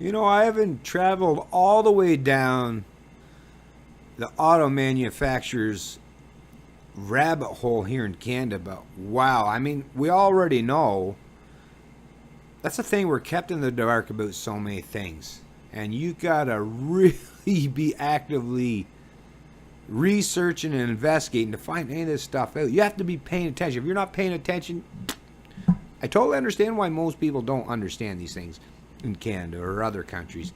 You know, I haven't traveled all the way down the auto manufacturers rabbit hole here in Canada, but wow, I mean, we already know that's the thing, we're kept in the dark about so many things. And you gotta really be actively researching and investigating to find any of this stuff out. You have to be paying attention. If you're not paying attention, I totally understand why most people don't understand these things in Canada or other countries.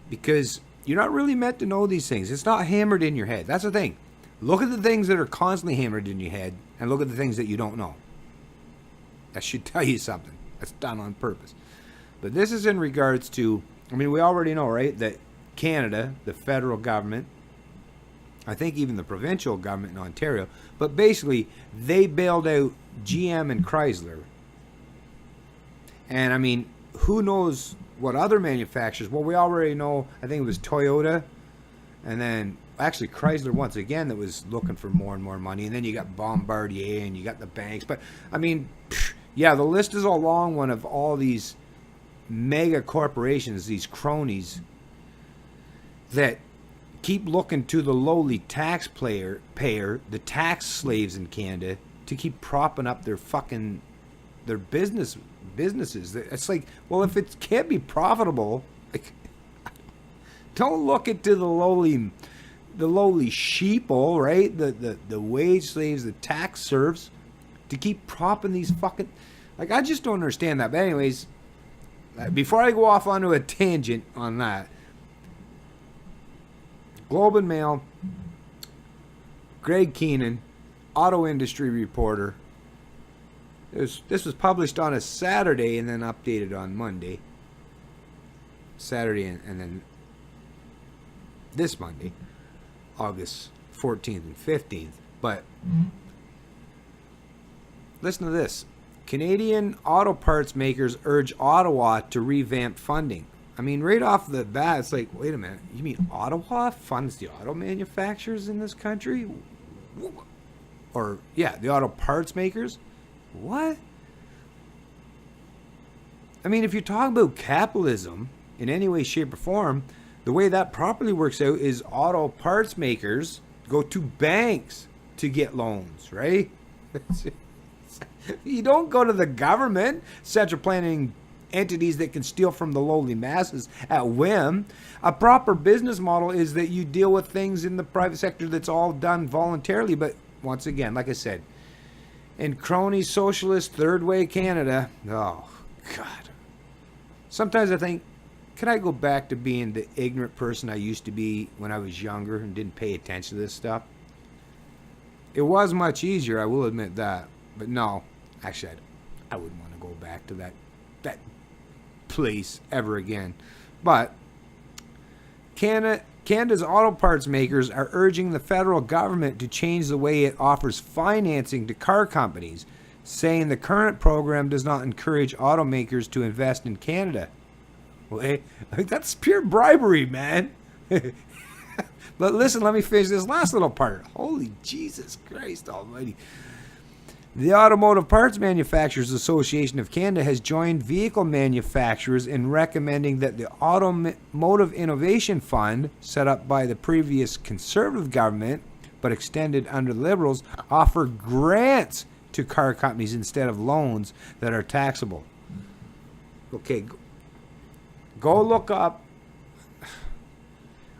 Because you're not really meant to know these things. It's not hammered in your head. That's the thing. Look at the things that are constantly hammered in your head and look at the things that you don't know. That should tell you something. That's done on purpose. But this is in regards to, I mean, we already know, right, that Canada, the federal government, I think even the provincial government in Ontario, but basically they bailed out GM and Chrysler. And I mean, who knows what other manufacturers, well, we already know, I think it was Toyota, and then actually Chrysler once again that was looking for more and more money, and then you got Bombardier and you got the banks. But I mean, yeah, the list is a long one of all these mega corporations, these cronies that keep looking to the lowly taxpayer, the tax slaves in Canada, to keep propping up their businesses. It's like, well, if it can't be profitable, like, don't look into the lowly sheeple, right? The wage slaves, the tax serfs, to keep propping these fucking, like, I just don't understand that. But anyways, before I go off onto a tangent on that, Globe and Mail, Greg Keenan, auto industry reporter. This was published on a Saturday and then updated on Monday. Saturday and then this Monday, August 14th and 15th. But listen to this. Canadian auto parts makers urge Ottawa to revamp funding. I mean, right off the bat, it's like, wait a minute. You mean Ottawa funds the auto manufacturers in this country? Or, yeah, the auto parts makers? What? I mean, if you're talking about capitalism in any way, shape, or form, the way that properly works out is auto parts makers go to banks to get loans, right? You don't go to the government, central planning entities that can steal from the lowly masses at whim. A proper business model is that you deal with things in the private sector that's all done voluntarily. But once again, like I said, in crony socialist third way Canada, oh God. Sometimes I think, can I go back to being the ignorant person I used to be when I was younger and didn't pay attention to this stuff? It was much easier, I will admit that. But no, actually, I wouldn't want to go back to that place ever again. But Canada's auto parts makers are urging the federal government to change the way it offers financing to car companies, saying the current program does not encourage automakers to invest in Canada. Well, that's pure bribery, man. But listen, let me finish this last little part. Holy Jesus Christ almighty. The Automotive Parts Manufacturers Association of Canada has joined vehicle manufacturers in recommending that the Automotive Innovation Fund, set up by the previous Conservative government but extended under the Liberals, offer grants to car companies instead of loans that are taxable. Okay, go look up.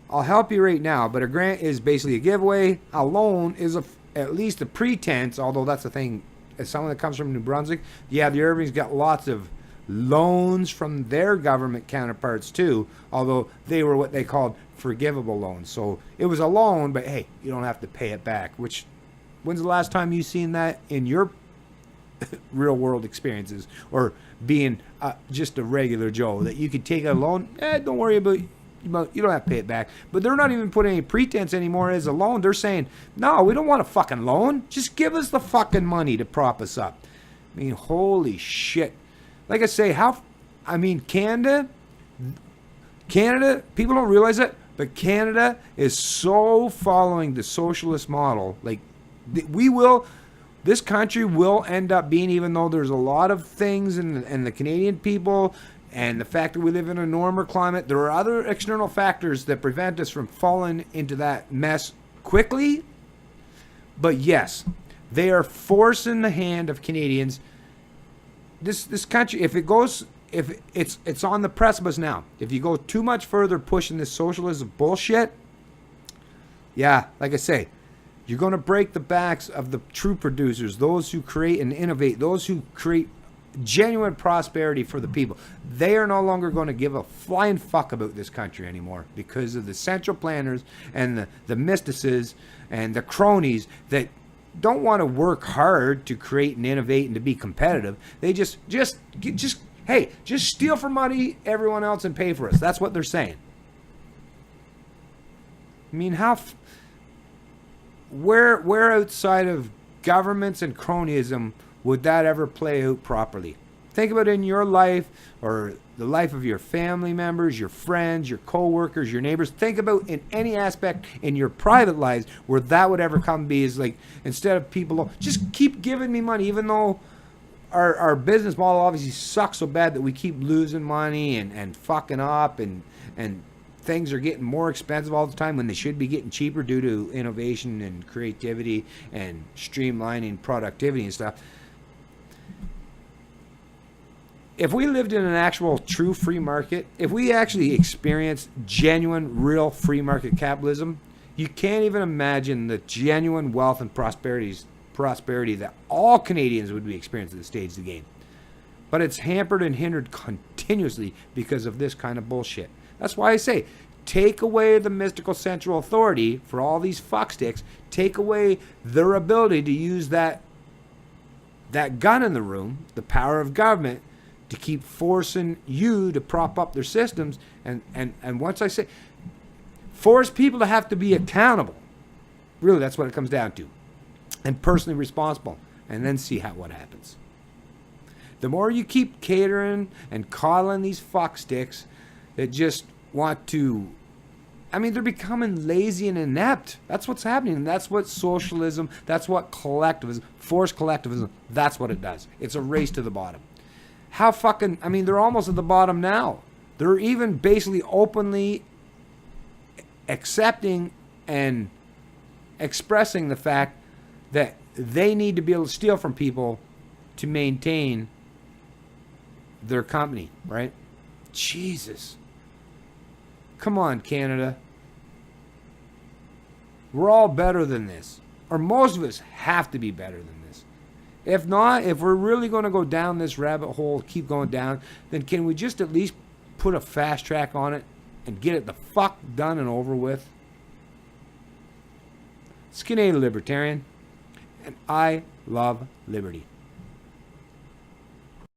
I'll help you right now, but a grant is basically a giveaway. A loan is at least a pretense, although that's the thing. As someone that comes from New Brunswick, yeah, the Irvings got lots of loans from their government counterparts too, although they were what they called forgivable loans. So it was a loan, but hey, you don't have to pay it back. Which, when's the last time you've seen that in your real world experiences, or being just a regular Joe, that you could take a loan? Don't worry about it. You don't have to pay it back. But they're not even putting any pretense anymore as a loan. They're saying, no, we don't want a fucking loan. Just give us the fucking money to prop us up. I mean, holy shit. Like I say, Canada, people don't realize it, but Canada is so following the socialist model. Like, this country will end up being, even though there's a lot of things and the Canadian people and the fact that we live in a warmer climate, there are other external factors that prevent us from falling into that mess quickly. But yes, they are forcing the hand of Canadians. This country, if it's on the precipice now. If you go too much further pushing this socialism bullshit, yeah, like I say, you're going to break the backs of the true producers, those who create and innovate, those who create genuine prosperity for the people. They are no longer going to give a flying fuck about this country anymore because of the central planners and the mystics and the cronies that don't want to work hard to create and innovate and to be competitive. They just steal from money everyone else and pay for us. That's what they're saying. I mean, where outside of governments and cronyism would that ever play out properly? Think about it in your life or the life of your family members, your friends, your co-workers, your neighbors. Think about in any aspect in your private lives where that would ever come be is like, instead of people just keep giving me money, even though our business model obviously sucks so bad that we keep losing money and fucking up and things are getting more expensive all the time when they should be getting cheaper due to innovation and creativity and streamlining productivity and stuff. If we lived in an actual true free market, if we actually experienced genuine, real free market capitalism, you can't even imagine the genuine wealth and prosperity that all Canadians would be experiencing at this stage of the game. But it's hampered and hindered continuously because of this kind of bullshit. That's why I say, take away the mystical central authority for all these fucksticks. Take away their ability to use that gun in the room, the power of government, to keep forcing you to prop up their systems. And once I say, force people to have to be accountable. Really, that's what it comes down to. And personally responsible. And then see what happens. The more you keep catering and coddling these fucksticks that just want to, I mean, they're becoming lazy and inept. That's what's happening. And that's what socialism, that's what collectivism, forced collectivism, that's what it does. It's a race to the bottom. They're almost at the bottom now. They're even basically openly accepting and expressing the fact that they need to be able to steal from people to maintain their company, right? Jesus. Come on, Canada. We're all better than this. Or most of us have to be better than this. If not, if we're really going to go down this rabbit hole, keep going down, then can we just at least put a fast track on it and get it the fuck done and over with? It's Canadian Libertarian, and I love liberty.